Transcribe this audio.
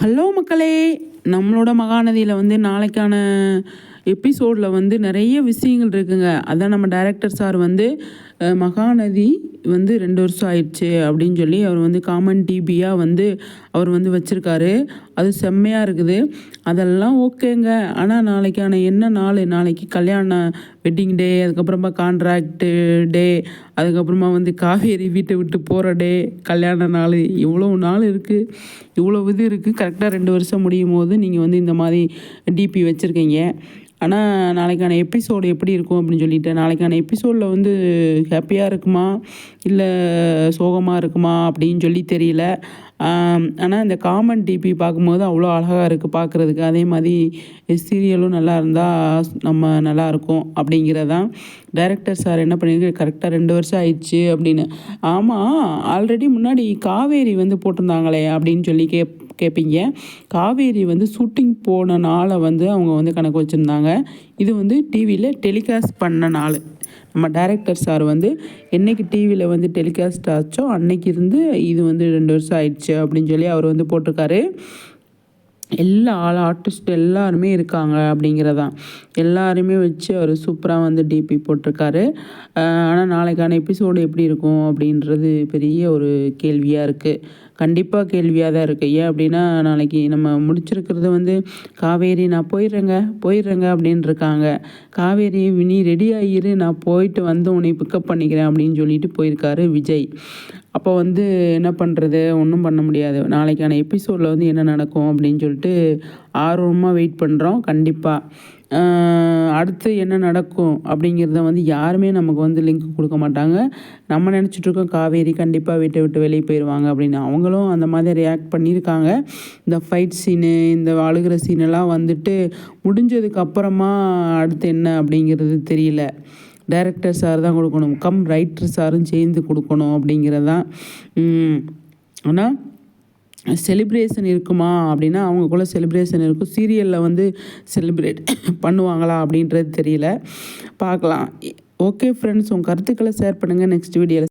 Hello மக்களே, நம்மளோட மகாநதியில் வந்து நாளைக்கான எபிசோடில் வந்து நிறைய விஷயங்கள் இருக்குங்க. அதான் நம்ம டைரக்டர் சார் வந்து மகாநதி வந்து 2 வருஷம் ஆயிடுச்சு அப்படின்னு சொல்லி அவர் வந்து காமன் டிபியாக வந்து அவர் வந்து வச்சுருக்காரு. அது செம்மையாக இருக்குது. அதெல்லாம் ஓகேங்க. ஆனால் நாளைக்கான என்ன நாள், நாளைக்கு கல்யாண வெட்டிங் டே, அதுக்கப்புறமா கான்ட்ராக்டு டே, அதுக்கப்புறமா வந்து காவேரி வீட்டை விட்டு போகிற டே, கல்யாண நாள், இவ்வளோ நாள் இருக்குது, இவ்வளோ இது இருக்குது. கரெக்டாக 2 வருஷம் முடியும் போது நீங்கள் வந்து இந்த மாதிரி டிபி வச்சுருக்கீங்க. ஆனால் நாளைக்கான எபிசோடு எப்படி இருக்கும் அப்படின்னு சொல்லிட்டு, நாளைக்கான எபிசோடில் வந்து ஹாப்பியாக இருக்குமா இல்லை சோகமாக இருக்குமா அப்படின்னு சொல்லி தெரியல. ஆனால் இந்த காமன் டிபி பார்க்கும்போது அவ்வளோ அழகாக இருக்குது பார்க்குறதுக்கு. அதே மாதிரி சீரியலும் நல்லா இருந்தால் நம்ம நல்லாயிருக்கும் அப்படிங்கிறதான் டைரக்டர் சார் என்ன பண்ணியிருக்கு. கரெக்டாக 2 வருஷம் ஆயிடுச்சு அப்படின்னு. ஆமாம், ஆல்ரெடி முன்னாடி காவேரி வந்து போட்டிருந்தாங்களே அப்படின்னு சொல்லி கேட்பீங்க. காவேரி வந்து ஷூட்டிங் போன நாளை வந்து அவங்க வந்து கணக்கு வச்சுருந்தாங்க. இது வந்து டிவியில் டெலிகாஸ்ட் பண்ண நாள். நம்ம டைரக்டர் சார் வந்து என்றைக்கு டிவியில் வந்து டெலிகாஸ்ட் ஆச்சோ அன்னைக்கு இருந்து இது வந்து 2 வருஷம் ஆயிடுச்சு அப்படின்னு சொல்லி அவர் வந்து போட்டிருக்காரு. எல்லா ஆர்டிஸ்ட் எல்லாருமே இருக்காங்க அப்படிங்கிறதான். எல்லாருமே வச்சு அவர் சூப்பராக வந்து டிபி போட்டிருக்காரு. ஆனால் நாளைக்கான எபிசோடு எப்படி இருக்கும் அப்படின்றது பெரிய ஒரு கேள்வியாக இருக்குது. கண்டிப்பாக கேள்வியாக தான் இருக்குது. ஏன் அப்படின்னா, நாளைக்கு நம்ம முடிச்சிருக்கிறது வந்து காவேரி நான் போயிடுறேங்க அப்படின்னு இருக்காங்க. காவேரி நீ ரெடி ஆகிரு, நான் போயிட்டு வந்து உன்னை பிக்கப் பண்ணிக்கிறேன் அப்படின்னு சொல்லிட்டு போயிருக்காரு விஜய். அப்போ வந்து என்ன பண்ணுறது, ஒன்றும் பண்ண முடியாது. நாளைக்கான எபிசோடில் வந்து என்ன நடக்கும் அப்படின்னு சொல்லிட்டு ஆர்வமாக வெயிட் பண்ணுறோம். கண்டிப்பாக அடுத்து என்ன நடக்கும் அப்படிங்கிறத வந்து யாருமே நமக்கு வந்து லிங்க் கொடுக்க மாட்டாங்க. நம்ம நினச்சிட்ருக்கோம் காவேரி கண்டிப்பாக வீட்டை விட்டு வெளியே போயிடுவாங்க அப்படின்னு. அவங்களும் அந்த மாதிரி ரியாக்ட் பண்ணியிருக்காங்க. இந்த ஃபைட் சீனு, இந்த அழுகிற சீனெல்லாம் வந்துட்டு முடிஞ்சதுக்கு அப்புறமா அடுத்து என்ன அப்படிங்கிறது தெரியல. டைரக்டர் சார் தான் கொடுக்கணும், ரைட்டர் சாரும் சேர்ந்து கொடுக்கணும் அப்படிங்கிறது தான். ஆனால் செலிப்ரேஷன் இருக்குமா அப்படின்னா, அவங்களுக்குள்ள செலிப்ரேஷன் இருக்கும். சீரியலில் வந்து செலிப்ரேட் பண்ணுவாங்களா அப்படின்றது தெரியல, பார்க்கலாம். ஓகே ஃப்ரெண்ட்ஸ், உங்கள் கருத்துக்களை ஷேர் பண்ணுங்கள் நெக்ஸ்ட் வீடியோவில்.